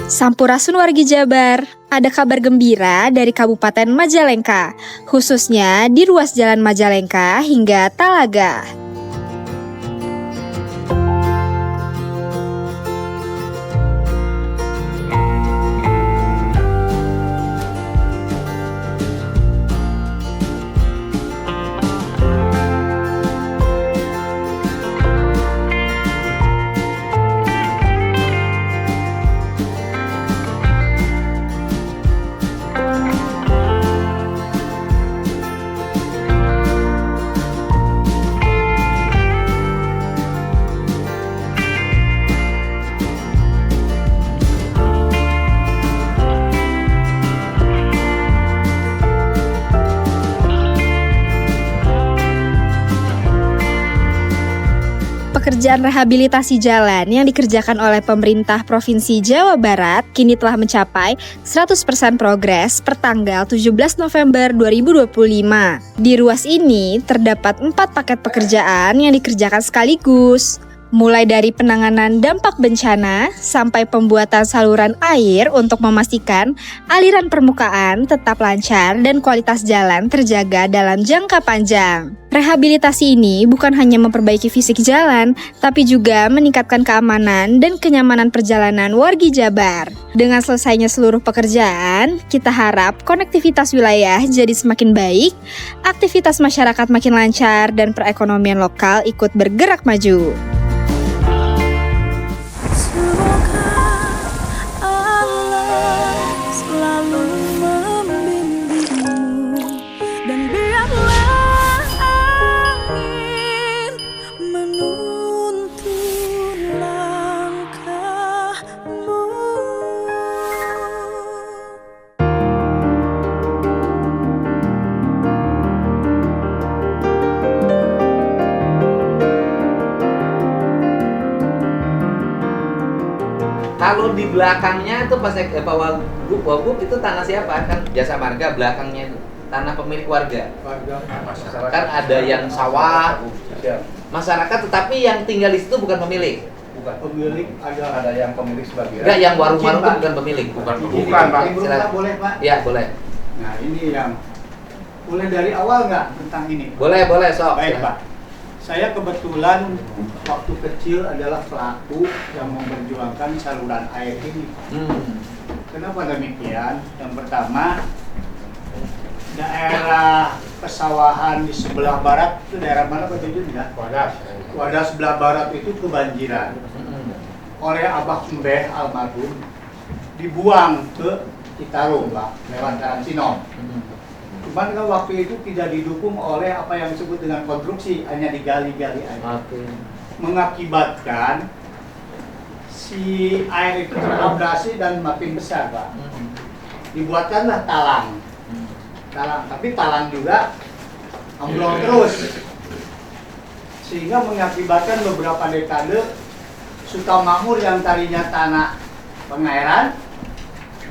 Sampurasun wargi Jabar, ada kabar gembira dari Kabupaten Majalengka, khususnya di ruas Jalan Majalengka hingga Talaga. Pekerjaan rehabilitasi jalan yang dikerjakan oleh pemerintah Provinsi Jawa Barat kini telah mencapai 100% progres per tanggal 17 November 2025. Di ruas ini terdapat 4 paket pekerjaan yang dikerjakan sekaligus. Mulai dari penanganan dampak bencana sampai pembuatan saluran air untuk memastikan aliran permukaan tetap lancar dan kualitas jalan terjaga dalam jangka panjang. Rehabilitasi ini bukan hanya memperbaiki fisik jalan, tapi juga meningkatkan keamanan dan kenyamanan perjalanan wargi Jabar. Dengan selesainya seluruh pekerjaan, kita harap konektivitas wilayah jadi semakin baik, aktivitas masyarakat makin lancar, dan perekonomian lokal ikut bergerak maju. Kalau di belakangnya itu pas Pak Wagub itu tanah siapa? Kan Jasa Marga belakangnya itu tanah pemilik warga. Masyarakat. Kan ada yang sawah, masyarakat, tetapi yang tinggal di situ bukan pemilik. Bukan pemilik, ada yang pemilik sebagian. Enggak, yang warung-warung itu bukan pemilik. Bukan Pak. Boleh Pak? Ya boleh. Nah ini yang mulai dari awal nggak tentang ini? Boleh sok. Baik Pak. Saya kebetulan waktu kecil adalah pelaku yang memperjuangkan saluran air ini. Kenapa demikian? Yang pertama, daerah pesawahan di sebelah barat itu daerah mana Pak Jujun ya? Wadas sebelah barat itu kebanjiran oleh Abah Mbeh almarhum, dibuang ke Citarum Pak, lewat Jalan Sinom. Cuman kan waktu itu tidak didukung oleh apa yang disebut dengan konstruksi, hanya digali-gali aja. Mengakibatkan si air itu terabrasi dan makin besar Pak. Dibuatkanlah talang. Tapi talang juga ambrol terus. Sehingga mengakibatkan beberapa dekade Sukamakmur yang tadinya tanah pengairan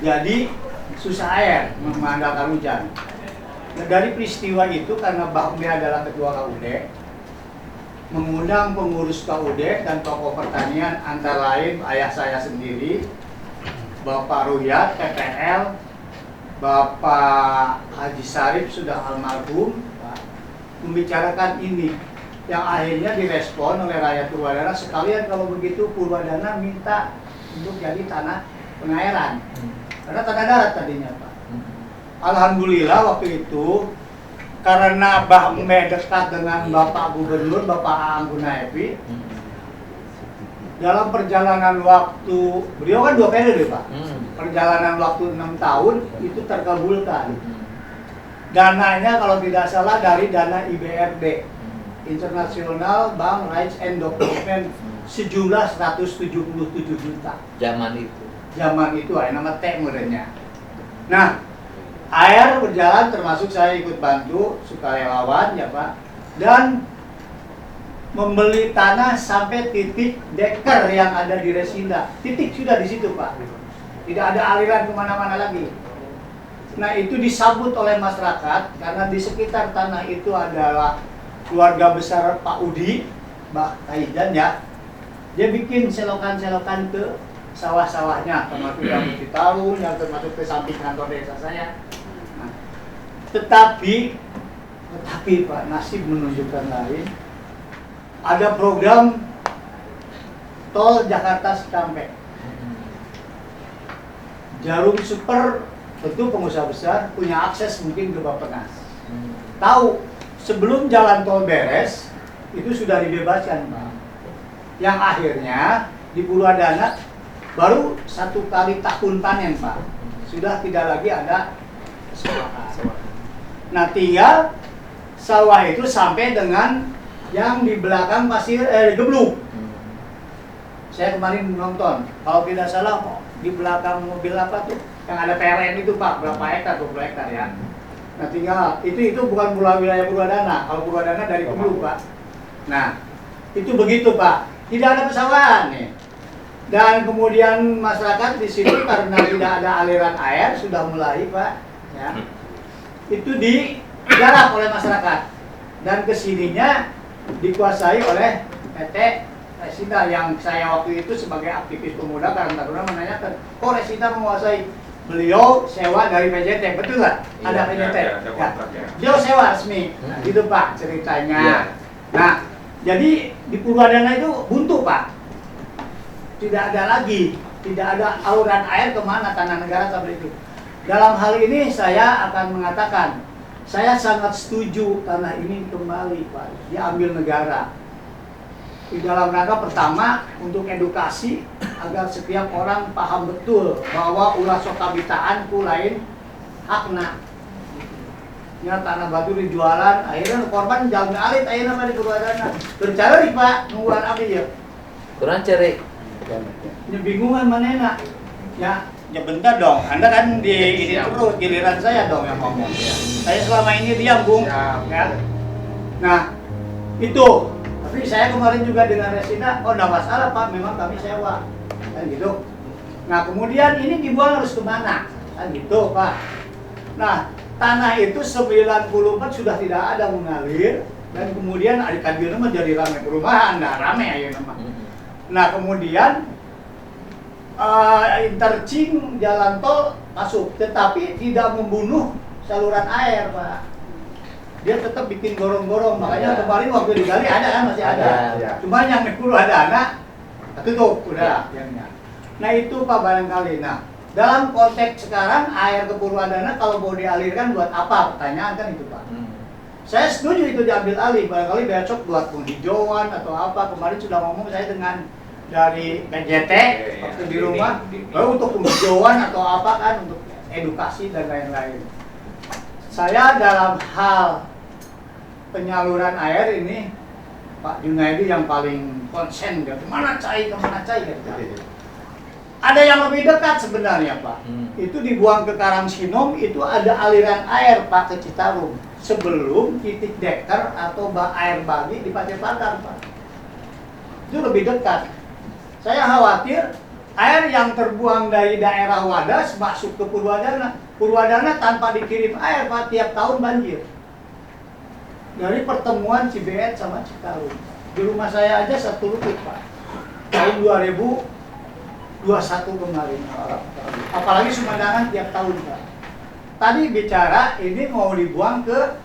jadi susah air mengandalkan hujan. Nah, dari peristiwa itu karena Mbah Mbeh adalah ketua KUD, mengundang pengurus KUD dan tokoh pertanian antara lain ayah saya sendiri, Bapak Ruyat, PPL, Bapak Haji Sarip sudah almarhum, membicarakan ini, yang akhirnya direspon oleh rakyat Purwadana. Sekalian kalau begitu Purwadana minta untuk jadi tanah pengairan, karena tanah darat tadinya Pak. Alhamdulillah waktu itu karena Mbah Mbeh dekat dengan Bapak Gubernur, Bapak Aang Gunaepi, dalam perjalanan waktu, beliau kan 2 periode Pak, perjalanan waktu 6 tahun itu terkabulkan. Dananya kalau tidak salah dari dana IBRD, International Bank Rights and Development, sejumlah 177 juta. Zaman itu ada nama T mudanya. Nah, air berjalan, termasuk saya ikut bantu sukarelawan ya Pak, dan membeli tanah sampai titik deker yang ada di Resinda. Titik sudah di situ Pak, tidak ada aliran kemana-mana lagi. Nah itu disambut oleh masyarakat karena di sekitar tanah itu adalah keluarga besar Pak Udi, Mbak Kaidan ya. Dia bikin selokan-selokan ke sawah-sawahnya, termasuk yang di Citarum, yang termasuk ke samping kantor desa saya. Nah, tetapi Pak, nasib menunjukkan lain. Ada program tol Jakarta Cikampek, Jarum Super, tentu pengusaha besar punya akses mungkin ke Bappenas. Tahu sebelum jalan tol beres itu sudah dibebaskan, Pak. Yang akhirnya di Purwadana baru 1 kali tahun panen, Pak. Sudah tidak lagi ada sawahan. Nah, tinggal sawah itu sampai dengan yang di belakang pasir Gebluk. Saya kemarin nonton, kalau tidak salah di belakang mobil apa tuh yang ada PLN itu, Pak, berapa hektar, 20 hektar ya. Nah, tinggal itu bukan wilayah Purwadana. Kalau Purwadana dari Gebluk, Pak. Nah, itu begitu, Pak. Tidak ada pesawahan nih. Dan kemudian masyarakat di sini karena tidak ada aliran air sudah mulai, Pak, ya. Itu digarap oleh masyarakat dan kesininya dikuasai oleh PT Resita yang saya waktu itu sebagai aktivis pemuda Karang Taruna menanyakan, kok Resita menguasai? Beliau sewa dari PJT, betul nggak? Ada PJT. Ya. Beliau sewa resmi. Nah, gitu, Pak, ceritanya. Iya. Nah, jadi di Purwadana itu buntu, Pak. Tidak ada lagi, tidak ada aluran air kemana tanah negara seperti itu. Dalam hal ini saya akan mengatakan, saya sangat setuju tanah ini kembali, Pak, diambil negara. Di dalam rangka pertama untuk edukasi agar setiap orang paham betul bahwa ulah sokabitaan ku lain hakna. Ya, tanah batu dijualan, akhirnya korban jalan alit akhirnya mah di Purwadana. Bercara Pak, nungguan abdi ya. Kurang cari. Ya bingungan mana enak. Ya bentar dong. Anda kan di ini terus giliran saya dong yang ngomong. Saya selama ini diam, Bung. Ya. Nah, itu. Tapi saya kemarin juga dengan Resina, oh enggak masalah, Pak, memang kami sewa. Kan gitu. Nah, kemudian ini dibuang harus kemana? Kan gitu, Pak. Nah, tanah itu 94 sudah tidak ada mengalir dan kemudian adik-adik nama jadi ramai perumahan, nah ramai aja nama. Nah, kemudian interchange jalan tol masuk, tetapi tidak membunuh saluran air, Pak. Dia tetap bikin gorong-gorong, makanya kemarin waktu digali ada kan, masih ada. Cuma yang di Purwadana tutup udah. Nah, itu Pak barangkali. Nah, dalam konteks sekarang air ke Purwadana kalau mau dialirkan buat apa? Pertanyaan kan itu, Pak. Saya setuju itu diambil alih, barangkali besok buat penghijauan atau apa. Kemarin sudah ngomong saya dengan dari PJT waktu di rumah, lalu untuk penghijauan atau apa kan, untuk edukasi dan lain-lain. Saya dalam hal penyaluran air ini, Pak Junaidi yang paling konsen, kemana cai gitu. Ada yang lebih dekat sebenarnya, Pak. Itu dibuang ke Karangsinom, itu ada aliran air, Pak, ke Citarum. Sebelum titik deker atau air bagi di Pasir Pagar, Pak. Itu lebih dekat. Saya khawatir air yang terbuang dari daerah Wadas masuk ke Purwadana. Purwadana tanpa dikirim air, Pak, tiap tahun banjir. Dari pertemuan Cibeet sama Citarum. Di rumah saya aja 1 lutut, Pak. Tahun 2021 kemarin. Apalagi Sumandangan tiap tahun, Pak. Tadi bicara ini mau dibuang ke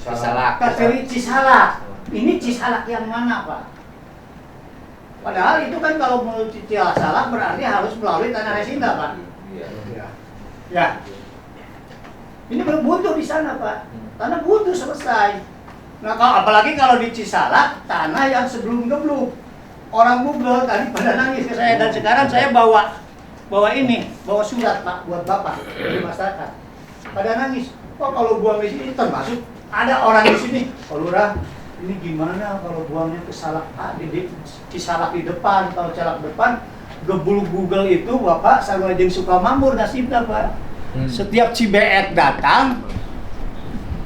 Cisalak. Cisalak. Ini Cisalak yang mana, Pak? Padahal itu kan kalau menuju Cisalak berarti harus melalui tanah Resinda, Pak. Ya. Ini buntu di sana, Pak. Tanah buntu selesai. Nah, apalagi kalau di Cisalak, tanah yang sebelum Gebluk. Orang Google tadi pada nangis ke saya, dan sekarang saya bawa surat, Pak, buat Bapak dari masyarakat. Pada nangis. Kok kalau buang di sini termasuk ada orang di sini. Pak Lurah, ini gimana kalau buangnya ke Salak di Cisalak di depan, kalau Salak depan, Gebluk Google itu Bapak sarwajeng Sukamambur nasibnya, Pak. Setiap Cibeet datang,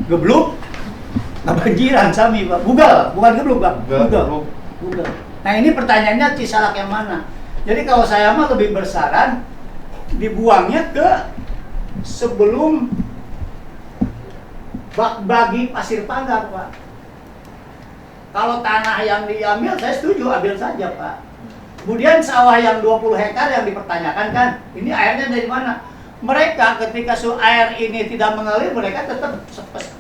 Gebluk, kebanjiran sami, Pak. Bukan Gebluk, Pak. Google. Nah, ini pertanyaannya Cisalak yang mana? Jadi kalau saya mah lebih bersaran dibuangnya ke sebelum bak bagi Pasir Pagar, Pak. Kalau tanah yang diambil, saya setuju ambil saja, Pak. Kemudian sawah yang 20 hektar yang dipertanyakan kan, ini airnya dari mana? Mereka ketika air ini tidak mengalir, mereka tetap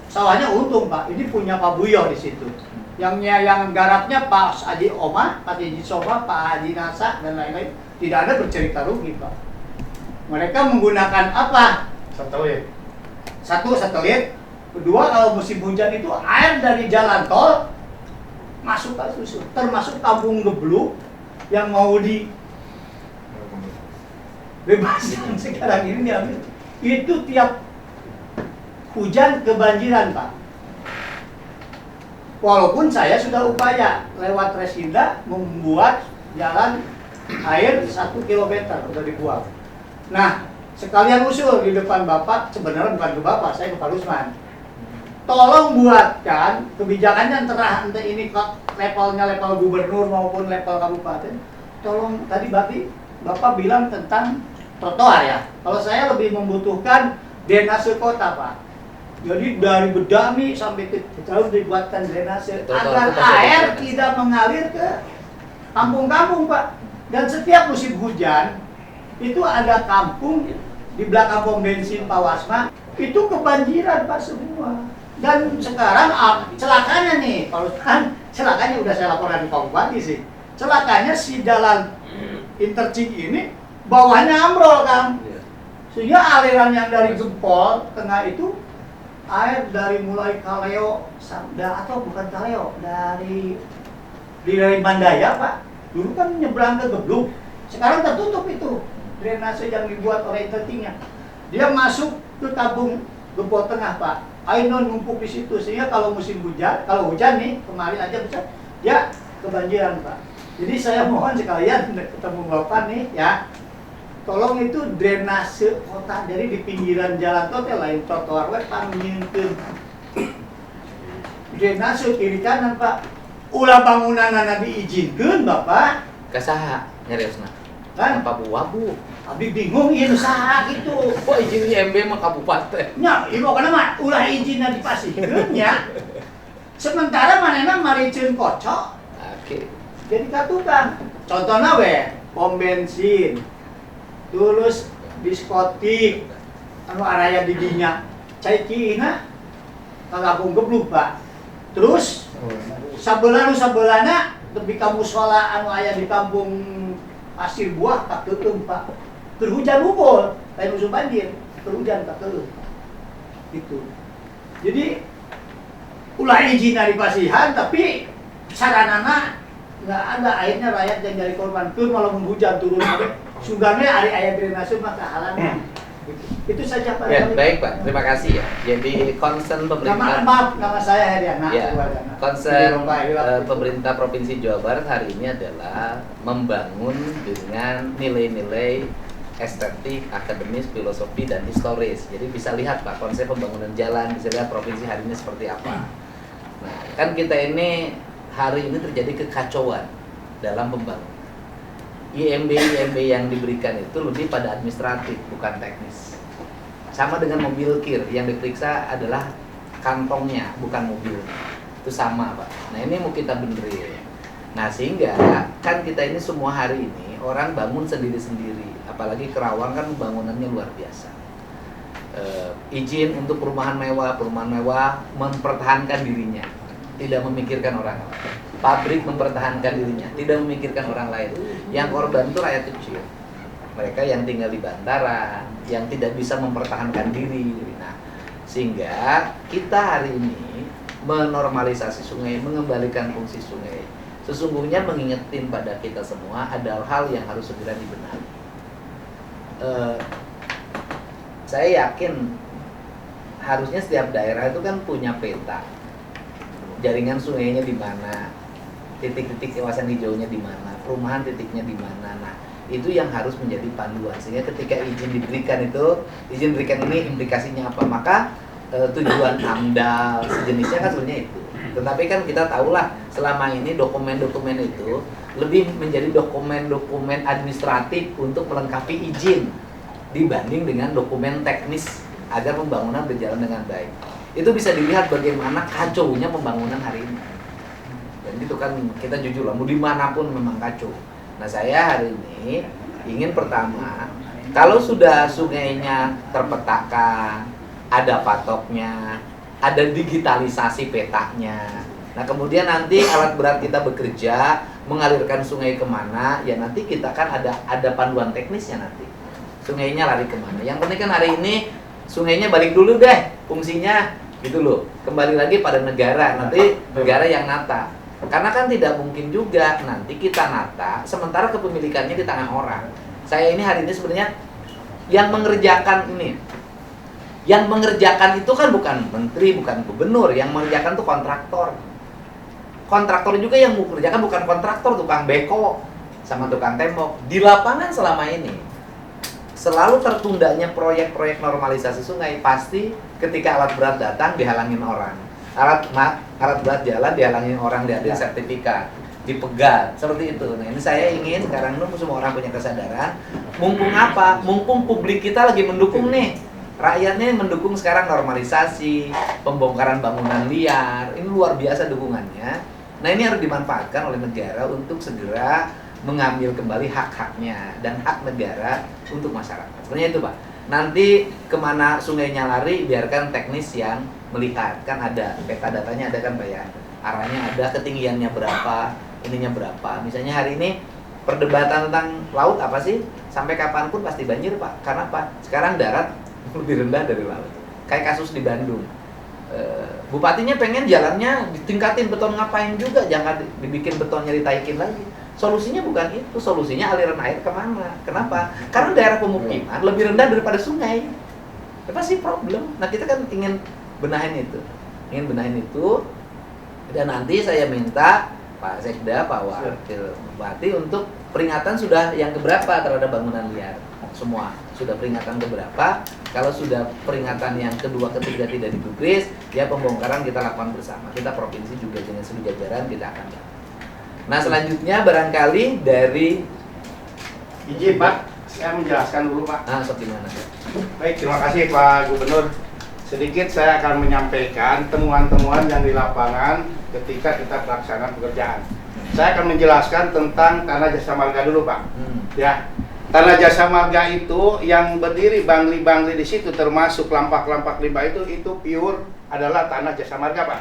sawahnya untung Pak. Ini punya Pak Buyo di situ. Yang garapnya Pak Haji Omah, Pak Haji Soba, Pak Haji Nasa dan lain-lain. Tidak ada bercerita rugi Pak. Mereka menggunakan apa? Satu satelit. Kedua, kalau musim hujan itu air dari jalan tol masuk ke susu, termasuk Kampung Gebluk yang mau bebaskan sekarang ini diambil. Itu tiap hujan kebanjiran Pak. Walaupun saya sudah upaya lewat Resinda membuat jalan air 1 kilometer udah dibuat. Nah, sekalian usul di depan Bapak, sebenarnya bukan ke Bapak, saya ke Pak Rusman. Tolong buatkan kebijakannya entah ini levelnya level gubernur maupun level kabupaten. Tolong tadi Bapak bilang tentang trotoar ya. Kalau saya lebih membutuhkan drainase kota Pak. Jadi dari Bedami sampai ke harus dibuatkan drainase agar air tidak mengalir ke kampung-kampung Pak. Dan setiap musim hujan itu ada kampung di belakang pom bensin Pak Wasma itu kebanjiran Pak semua. Dan sekarang celakanya nih, kalau kan celakanya udah saya laporan di Pak Bupati sih. Celakanya si jalan interchange ini bawahnya ambrol kan. Sehingga aliran yang dari Gempol tengah itu air dari mulai Kaleo atau bukan Kaleo, dari Mandaya Pak. Dulu kan nyebrang ke Gebluk. Sekarang tertutup itu drainase yang dibuat oleh interchange-nya. Dia masuk ke kampung Gempol Tengah Pak. Air numpuk di situ sehingga kalau musim hujan, kalau hujan nih kemarin aja besar, ya kebanjiran Pak. Jadi saya mohon sekalian ketemu Bapak nih ya, tolong itu drainase kota. Jadi di pinggiran jalan tol lain trotoar we pangnyeukeun drainase kiri kanan Pak. Ulah bangunanna diizinkeun Bapak. Kasaha nyariosna? Kan Pak Wabu. Abdi bingung ieu saha gitu. Kok izin IMB mah kabupaten? Nya, ieu kana mah ulah izinna dipasihkeun nya. Sementara manehna mariceun kocok. Oke. Jadi tukang. Contohnya we, pom bensin. Tulus diskotik anu araya di dinya. Cai kiina Kampung Gebluk, Pak. Terus sabeulah tepi ka mushola anu aya di Kampung Pasir Buah ka teuteung, Pak. Keur hujan unggul, lain musim banjir, keur hujan ka teuleung. Gitu. Jadi ulah izin dari pasihan tapi saranana nggak ada airnya rakyat yang jadi korban. Keur malah hujan turun sugane ari aya drainase mah kahalangan. Itu saja Pak. Ya, baik Pak, terima kasih ya. Jadi concern pemerintah. Nama saya Heriana. Ya, concern pemerintah Provinsi Jawa Barat hari ini adalah membangun dengan nilai-nilai estetik, akademis, filosofi, dan historis. Jadi bisa lihat Pak konsep pembangunan jalan, bisa lihat provinsi hari ini seperti apa. Nah, kan kita ini hari ini terjadi kekacauan dalam pembangunan. IMB yang diberikan itu lebih pada administratif, bukan teknis. Sama dengan mobil kir, yang diperiksa adalah kantongnya, bukan mobil. Itu sama Pak. Nah ini mau kita benerin. Nah sehingga kan kita ini semua hari ini orang bangun sendiri-sendiri. Apalagi Kerawang kan bangunannya luar biasa. Izin untuk perumahan mewah mempertahankan dirinya, tidak memikirkan orang lain. Pabrik mempertahankan dirinya, tidak memikirkan orang lain. Yang korban itu rakyat kecil. Mereka yang tinggal di bantaran, yang tidak bisa mempertahankan diri. Nah, sehingga kita hari ini menormalisasi sungai, mengembalikan fungsi sungai. Sesungguhnya mengingetin pada kita semua ada hal yang harus segera dibenahi. Saya yakin harusnya setiap daerah itu kan punya peta. Jaringan sungainya di mana, titik-titik kawasan hijaunya di mana, perumahan titiknya di mana. Nah, itu yang harus menjadi panduan sehingga ketika izin diberikan itu, izin berikan ini implikasinya apa, maka tujuan AMDAL sejenisnya kan sebenarnya itu. Tetapi kan kita tahulah selama ini dokumen-dokumen itu lebih menjadi dokumen-dokumen administratif untuk melengkapi izin dibanding dengan dokumen teknis agar pembangunan berjalan dengan baik. Itu bisa dilihat bagaimana kacaunya pembangunan hari ini. Dan itu kan kita jujur lah, mau dimanapun memang kacau. Nah, saya hari ini ingin pertama, kalau sudah sungainya terpetakan, ada patoknya, ada digitalisasi petanya. Nah, kemudian nanti alat berat kita bekerja mengalirkan sungai kemana, ya nanti kita kan ada panduan teknisnya nanti. Sungainya lari kemana. Yang penting kan hari ini sungainya balik dulu deh fungsinya, gitu loh. Kembali lagi pada negara, nanti negara yang nata. Karena kan tidak mungkin juga nanti kita nata sementara kepemilikannya di tangan orang. Saya ini hari ini sebenarnya yang mengerjakan ini. Yang mengerjakan itu kan bukan menteri, bukan gubernur, yang mengerjakan itu kontraktor. Kontraktor juga yang mengerjakan bukan kontraktor, tukang beko sama tukang tembok. Di lapangan selama ini selalu tertundanya proyek-proyek normalisasi sungai, pasti ketika alat berat datang dihalangin orang. Alat berat jalan dihalangin orang, diambil sertifikat, dipegat, seperti itu. Nah, ini saya ingin sekarang semua orang punya kesadaran. Mumpung apa? Mumpung publik kita lagi mendukung nih. Rakyatnya mendukung sekarang normalisasi, pembongkaran bangunan liar. Ini luar biasa dukungannya. Nah, ini harus dimanfaatkan oleh negara untuk segera mengambil kembali hak-haknya dan hak negara untuk masyarakat. Sebenarnya itu, Pak. Nanti kemana sungainya lari, biarkan teknis yang melihat. Kan ada peta datanya, ada kan Pak ya. Arahnya ada, ketinggiannya berapa, ininya berapa. Misalnya hari ini perdebatan tentang laut apa sih? Sampai kapanpun pasti banjir, Pak. Karena apa? Sekarang darat lebih rendah dari laut. Kayak kasus di Bandung. Bupatinya pengen jalannya ditingkatin beton, ngapain juga, jangan dibikin betonnya ditaikin lagi. Solusinya bukan itu, solusinya aliran air kemana? Kenapa? Karena daerah pemukiman lebih rendah daripada sungai. Itu pasti problem. Nah, kita kan ingin benahin itu, dan nanti saya minta Pak Sekda, Pak Wakil Bupati untuk peringatan sudah yang keberapa terhadap bangunan liar. Semua sudah peringatan keberapa. Kalau sudah peringatan yang kedua, ketiga tidak digubris, ya pembongkaran kita lakukan bersama. Kita provinsi juga dengan seluruh jajaran kita akan lakukan. Nah, selanjutnya barangkali dari izin Pak, saya menjelaskan dulu Pak. Seperti mana? Baik, terima kasih Pak Gubernur. Sedikit saya akan menyampaikan temuan-temuan yang di lapangan ketika kita pelaksanaan pekerjaan. Saya akan menjelaskan tentang Tanah Jasa Marga dulu Pak. Ya, Tanah Jasa Marga itu yang berdiri bangli-bangli di situ, termasuk lampak-lampak limbah itu pure adalah Tanah Jasa Marga Pak.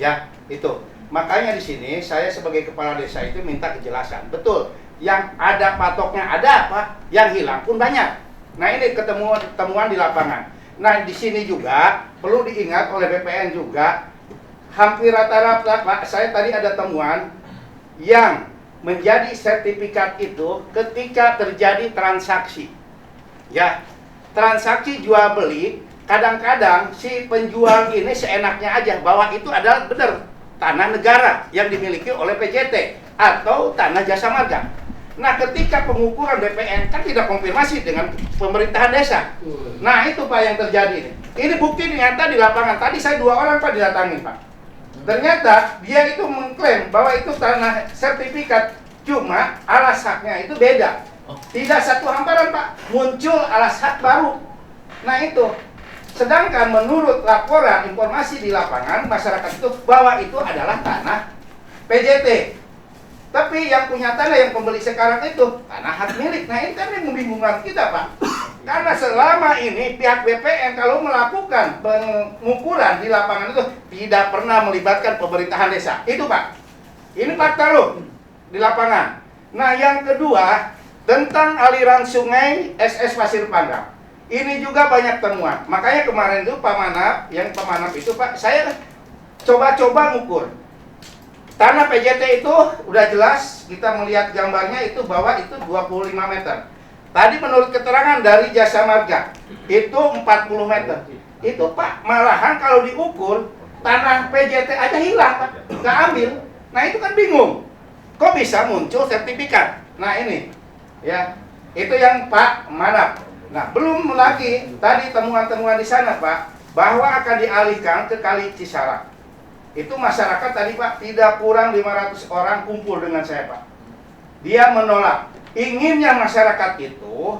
Ya, itu. Makanya di sini saya sebagai kepala desa itu minta kejelasan. Betul, yang ada patoknya ada Pak, yang hilang pun banyak. Nah, ini temuan di lapangan. Nah, di sini juga perlu diingat oleh BPN juga, hampir rata-rata Pak, saya tadi ada temuan yang menjadi sertifikat itu ketika terjadi transaksi. Ya, transaksi jual beli, kadang-kadang si penjual ini seenaknya aja bahwa itu adalah benar tanah negara yang dimiliki oleh PJT atau Tanah Jasa Marga. Nah, ketika pengukuran BPN kan tidak konfirmasi dengan pemerintahan desa. Nah, itu Pak yang terjadi ini. Ini bukti nyata di lapangan. Tadi saya 2 orang Pak didatangin Pak. Ternyata dia itu mengklaim bahwa itu tanah sertifikat, cuma alas haknya itu beda. Tidak satu hamparan Pak, muncul alas hak baru. Nah, itu. Sedangkan menurut laporan informasi di lapangan masyarakat itu bahwa itu adalah tanah PJT. Tapi yang punya tanah, yang pembeli sekarang itu tanah hak milik. Nah, ini kan yang membingungkan kita Pak. Karena selama ini pihak BPN kalau melakukan pengukuran di lapangan itu tidak pernah melibatkan pemerintahan desa. Itu Pak. Ini fakta loh di lapangan. Nah, yang kedua tentang aliran sungai SS Pasir Panggang. Ini juga banyak temuan. Makanya kemarin itu Pak Manap, yang Pak Manap itu Pak, saya coba-coba ngukur. Tanah PJT itu udah jelas, kita melihat gambarnya itu bahwa itu 25 meter. Tadi menurut keterangan dari Jasa Marga, itu 40 meter. Itu Pak, malahan kalau diukur, tanah PJT aja hilang Pak, nggak ambil. Nah, itu kan bingung. Kok bisa muncul sertifikat? Nah, ini, ya, itu yang Pak Manap. Nah, belum lagi tadi temuan-temuan di sana Pak, bahwa akan dialihkan ke Kali Cisarak. Itu masyarakat tadi Pak, tidak kurang 500 orang kumpul dengan saya Pak. Dia menolak. Inginnya masyarakat itu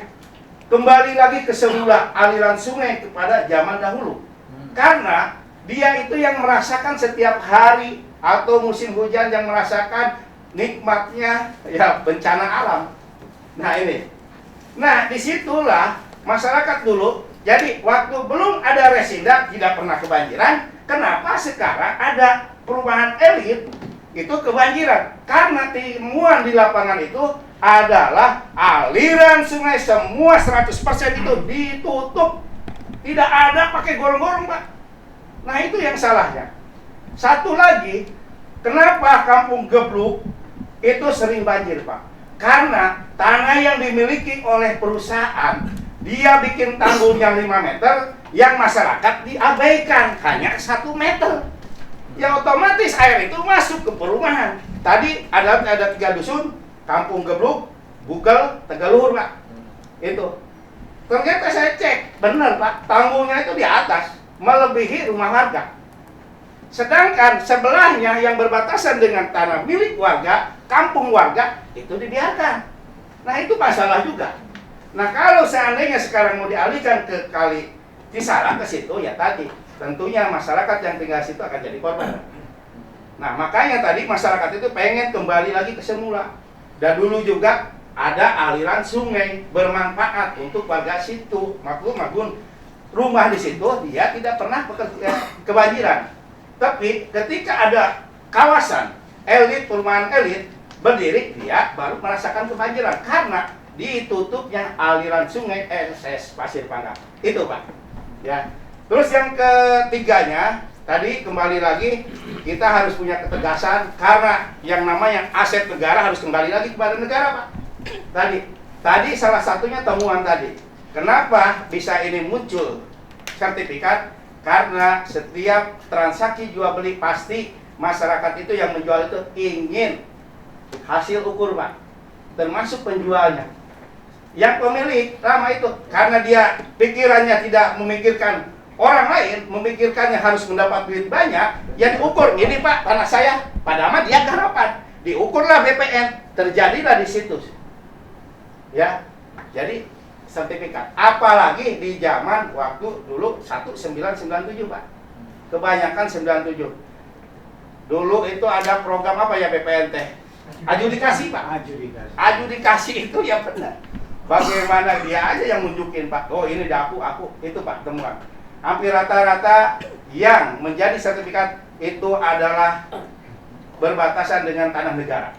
kembali lagi ke semula aliran sungai kepada zaman dahulu. Karena dia itu yang merasakan setiap hari atau musim hujan yang merasakan nikmatnya ya bencana alam. Nah ini. Nah disitulah masyarakat dulu. Jadi waktu belum ada Resinda tidak pernah kebanjiran. Kenapa sekarang ada perubahan elit itu kebanjiran? Karena temuan di lapangan itu adalah aliran sungai semua 100% itu ditutup. Tidak ada pakai gorong-gorong, Pak. Nah itu yang salahnya. Satu lagi, kenapa Kampung Gebluk itu sering banjir, Pak? Karena tanah yang dimiliki oleh perusahaan, dia bikin tanggulnya 5 meter, yang masyarakat diabaikan hanya 1 meter. Ya otomatis air itu masuk ke perumahan. Tadi ada 3 dusun, Kampung Gebluk, Bugel, Tegaluhur, Pak. Itu. Ternyata saya cek, benar Pak, tanggulnya itu di atas, melebihi rumah warga. Sedangkan sebelahnya yang berbatasan dengan tanah milik warga, kampung warga, itu dibiarkan. Nah itu masalah juga. Nah kalau seandainya sekarang mau dialihkan ke Kali Cisarak ke situ, ya tadi, tentunya masyarakat yang tinggal situ akan jadi korban. Nah makanya tadi masyarakat itu pengen kembali lagi ke semula. Dan dulu juga ada aliran sungai bermanfaat untuk warga situ. Maklum rumah di situ dia tidak pernah kebanjiran. Tapi ketika ada kawasan elit, perumahan elit berdiri, dia baru merasakan kebanjiran karena ditutupnya aliran sungai SS Pasir Panggang. Itu Pak. Ya. Terus yang ketiganya, tadi kembali lagi kita harus punya ketegasan karena yang namanya aset negara harus kembali lagi kepada negara, Pak. Tadi salah satunya temuan tadi. Kenapa bisa ini muncul sertifikat? Karena setiap transaksi jual beli pasti masyarakat itu yang menjual itu ingin hasil ukur, Pak. Termasuk penjualnya. Yang pemilik lama itu karena dia pikirannya tidak memikirkan orang lain, memikirkannya harus mendapat duit banyak, yang diukur ini Pak tanah saya, padahal dia garapan. Diukurlah BPN, terjadilah di situ. Ya, jadi sertifikat. Apalagi di zaman waktu dulu 1997 Pak. Kebanyakan 97. Dulu itu ada program apa ya BPN teh? Adjudikasi Pak. Adjudikasi itu ya benar. Bagaimana dia aja yang nunjukin Pak. Oh ini aku. Itu Pak temuan. Hampir rata-rata yang menjadi sertifikat itu adalah berbatasan dengan tanah negara.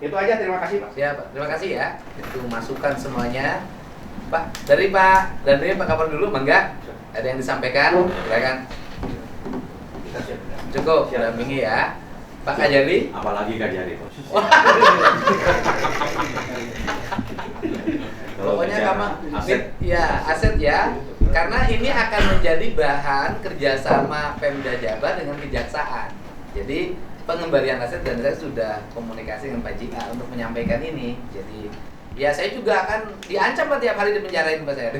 Itu aja, terima kasih Pak. Siap, Pak. Terima kasih ya. Itu masukan semuanya. Pak, dari Pak Kapolres dulu, enggak? Ada yang disampaikan? Silakan. Cukup, dampingi ya. Pak Kajari? Apalagi Kajari. Pokoknya kamu aset ya. Karena ini akan menjadi bahan kerjasama Pemda Jabar dengan Kejaksaan. Jadi pengembalian aset, dan saya sudah komunikasi dengan Pak Jika untuk menyampaikan ini. Jadi ya saya juga akan diancam Pak tiap hari dipenjarain Pak saya.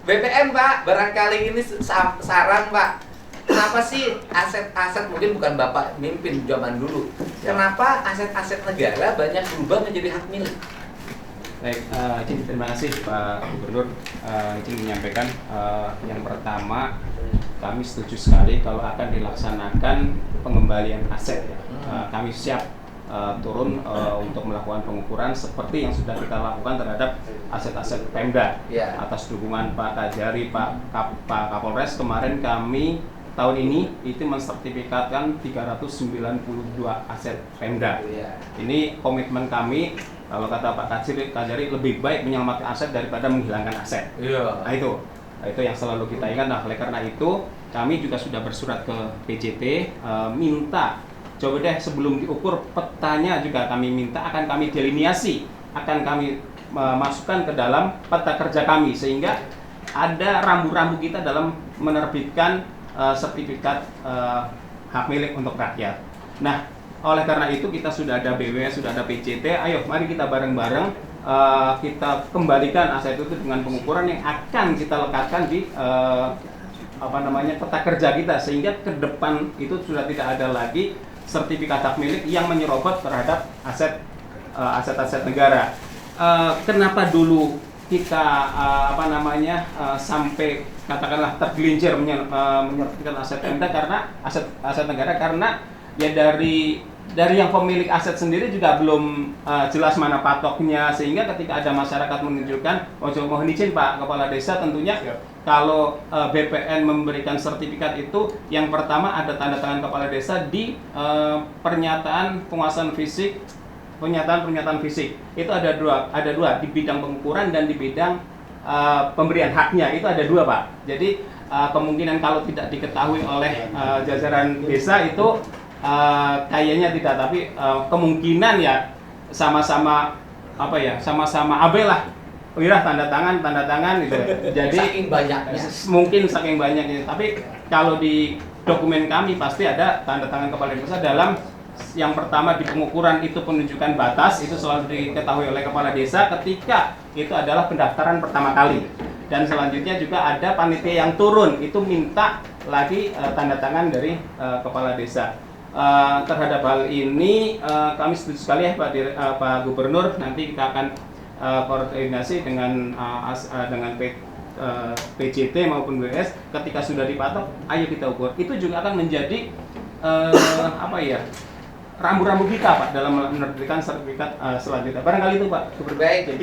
BPN Pak, barangkali ini saran Pak. Kenapa sih aset-aset, mungkin bukan Bapak mimpin zaman dulu, kenapa aset-aset negara banyak berubah menjadi hak milik? Baik, izin terima kasih Pak Gubernur. Izin menyampaikan yang pertama, kami setuju sekali kalau akan dilaksanakan pengembalian aset ya. Kami siap turun untuk melakukan pengukuran seperti yang sudah kita lakukan terhadap aset-aset Pemda. Atas dukungan Pak Kajari, Pak Kapolres, kemarin kami tahun ini itu mensertifikatkan 392 aset Pemda. Ini komitmen kami. Kalau kata Pak Kajari lebih baik menyelamatkan aset daripada menghilangkan aset. Nah itu yang selalu kita ingat. Nah oleh karena itu kami juga sudah bersurat ke PJT minta coba deh sebelum diukur petanya juga kami minta, akan kami deliniasi, akan kami masukkan ke dalam peta kerja kami sehingga ada rambu-rambu kita dalam menerbitkan sertifikat hak milik untuk rakyat. Nah oleh karena itu kita sudah ada BW, sudah ada PJT. Ayo, mari kita bareng-bareng kita kembalikan aset itu dengan pengukuran yang akan kita lekatkan di peta kerja kita sehingga ke depan itu sudah tidak ada lagi sertifikat hak milik yang menyerobot terhadap aset-aset negara. Kenapa dulu kita sampai katakanlah tergelincir menyertifikat aset Pemda karena aset negara, karena ya dari dari yang pemilik aset sendiri juga belum jelas mana patoknya, sehingga ketika ada masyarakat menunjukkan, mohon izin Pak Kepala Desa, tentunya kalau BPN memberikan sertifikat itu, yang pertama ada tanda tangan Kepala Desa di pernyataan penguasaan fisik, pernyataan fisik itu ada dua di bidang pengukuran dan di bidang pemberian haknya, itu ada dua Pak. Jadi kemungkinan kalau tidak diketahui oleh jajaran desa itu kayaknya tidak, tapi kemungkinan ya sama-sama sama-sama abe lah, wirah tanda tangan gitu. Jadi saking banyaknya, mungkin saking banyaknya, tapi kalau di dokumen kami pasti ada tanda tangan Kepala Desa. Dalam yang pertama di pengukuran itu penunjukan batas, itu selalu diketahui oleh Kepala Desa ketika itu adalah pendaftaran pertama kali. Dan selanjutnya juga ada panitia yang turun, itu minta lagi tanda tangan dari Kepala Desa. Terhadap hal ini kami setuju sekali ya Pak Gubernur, nanti kita akan koordinasi dengan PJT maupun BWS, ketika sudah dipatok ayo kita ukur. Itu juga akan menjadi rambu-rambu kita Pak dalam menerbitkan sertifikat selanjutnya. Barangkali itu Pak. Baik.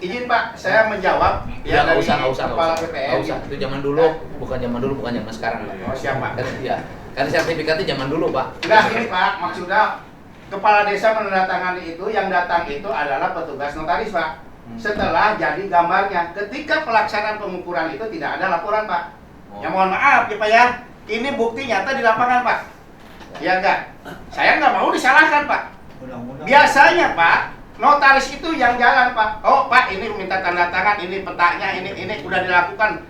Izin Pak, saya menjawab Ya nggak dari usah. Kepala BPN. Itu zaman dulu, bukan zaman sekarang. Oh siap Pak. Kan sertifikatnya zaman dulu Pak. Nah ini Pak, maksudnya Kepala Desa menandatangani itu, yang datang itu adalah petugas notaris Pak. Setelah jadi gambarnya, ketika pelaksanaan pengukuran itu tidak ada laporan Pak. Ya mohon maaf ya Pak ya, ini bukti nyata di lapangan Pak. Ya enggak? Saya nggak mau disalahkan Pak. Biasanya Pak, notaris itu yang jalan Pak. Oh Pak, ini minta tanda tangan, ini petanya, ini udah dilakukan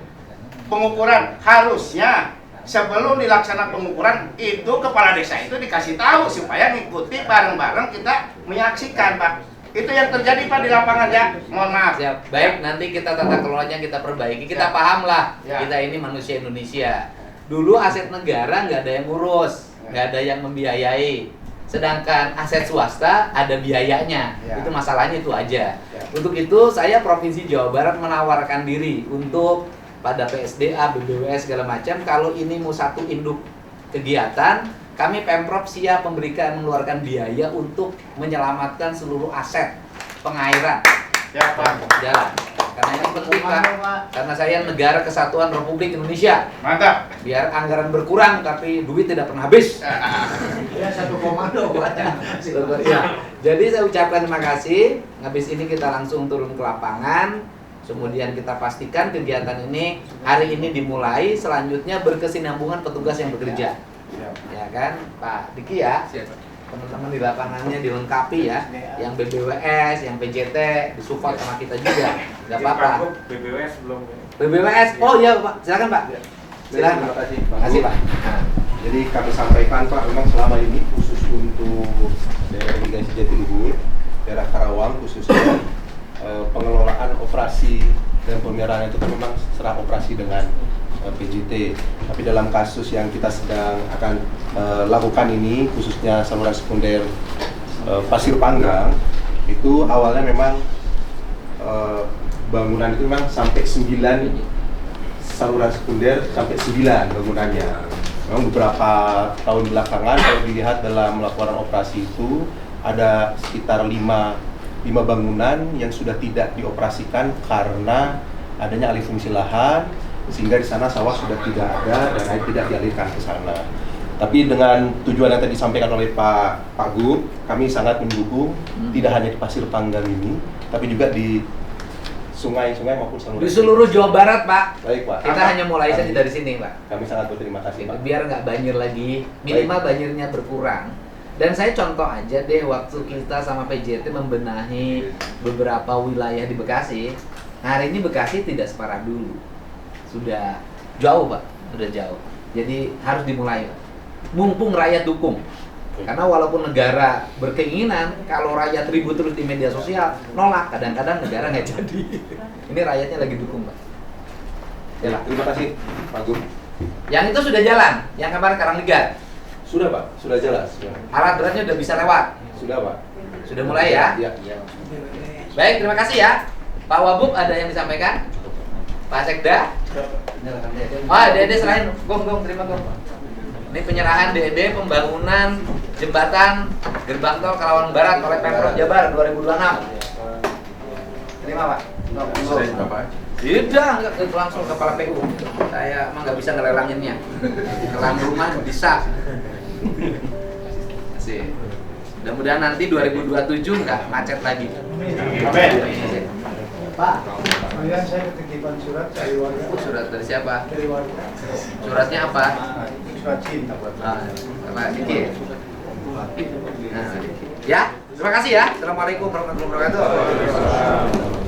pengukuran. Harusnya sebelum dilaksanakan pengukuran itu Kepala Desa itu dikasih tahu supaya ngikuti bareng-bareng kita menyaksikan Pak. Itu yang terjadi Pak di lapangan ya. Mohon maaf. Siap. Baik, nanti kita tata kelolanya kita perbaiki. Kita paham lah, Ya. kita ini manusia Indonesia. Dulu aset negara nggak ada yang ngurus, nggak ada yang membiayai. Sedangkan aset swasta ada biayanya. Ya. Itu masalahnya itu aja. Ya. Untuk itu saya Provinsi Jawa Barat menawarkan diri untuk pada PSDA, BBWS segala macam, kalau ini mau satu induk kegiatan, kami Pemprov siap mengeluarkan biaya untuk menyelamatkan seluruh aset pengairan Ya Pak. jalan. Karena ini penting Pak. Karena saya negara kesatuan Republik Indonesia. Mantap. Biar anggaran berkurang tapi duit tidak pernah habis. Ya satu komando Pak. Ya. Jadi saya ucapkan terima kasih. Habis ini kita langsung turun ke lapangan. Kemudian kita pastikan kegiatan ini hari ini dimulai, selanjutnya berkesinambungan petugas yang bekerja. Ya kan, Pak Diki ya. Teman-teman di lapangannya dilengkapi ya. Yang BBWS, yang PJT disupport sama kita juga. Enggak apa-apa. BBWS belum. BBWS. Oh iya, Pak. Silakan, Pak. Silakan. Terima kasih. Terima kasih, Pak. Jadi kami sampaikan Pak, memang selama ini khusus untuk daerah irigasi Jatiluhur, daerah Karawang khususnya pengelolaan operasi dan pemeliharaan itu kan memang serah operasi dengan PJT. Tapi dalam kasus yang kita sedang akan lakukan ini, khususnya saluran sekunder Pasir Panggang, itu awalnya memang bangunan itu memang sampai 9 saluran sekunder, sampai 9 bangunannya. Memang beberapa tahun belakangan kalau dilihat dalam laporan operasi itu ada sekitar 5 bangunan yang sudah tidak dioperasikan karena adanya alih fungsi lahan, sehingga di sana sawah sudah tidak ada dan air tidak dialirkan ke sana. Tapi dengan tujuan yang tadi disampaikan oleh Pak Gub, kami sangat mendukung tidak hanya di Pasir Panggang ini, tapi juga di sungai-sungai maupun saluran. Di seluruh Jawa Barat, Pak. Baik Pak. Kita hanya mulai saja dari sini, Pak. Kami sangat berterima kasih Pak. Biar nggak banjir lagi, minimal banjirnya berkurang. Dan saya contoh aja deh, waktu kita sama PJT membenahi beberapa wilayah di Bekasi, hari ini Bekasi tidak separah dulu. Sudah jauh Pak, sudah jauh. Jadi harus dimulai Pak. Mumpung rakyat dukung. Karena walaupun negara berkeinginan, kalau rakyat ribut terus di media sosial, nolak. Kadang-kadang negara nggak jadi. Ini rakyatnya lagi dukung Pak. Yalah. Terima kasih Pak Gub. Yang itu sudah jalan, yang kemarin Karanglegar. Sudah Pak, sudah jelas. Alat beratnya udah bisa lewat. Sudah Pak. Sudah mulai ya? Iya. Baik, terima kasih ya. Pak Wabub ada yang disampaikan? Pak Sekda? Oh, ada selain gong, terima gong. Ini penyerahan DD pembangunan jembatan gerbang tol Karawang Barat oleh Pemprov Jabar 2026. Terima Pak. Tidak, enggak langsung kepala PU. Saya emang nggak bisa ngelelanginnya. Lelang rumah bisa. Kasih. Mudah-mudahan nanti 2027 nggak macet lagi. Amin. Pak, kemudian saya ketitipan surat dari warga. Surat dari siapa? Dari warga. Suratnya apa? Surat cinta buat Sama Diki. Nah, ya, terima kasih ya. Assalamualaikum warahmatullahi wabarakatuh.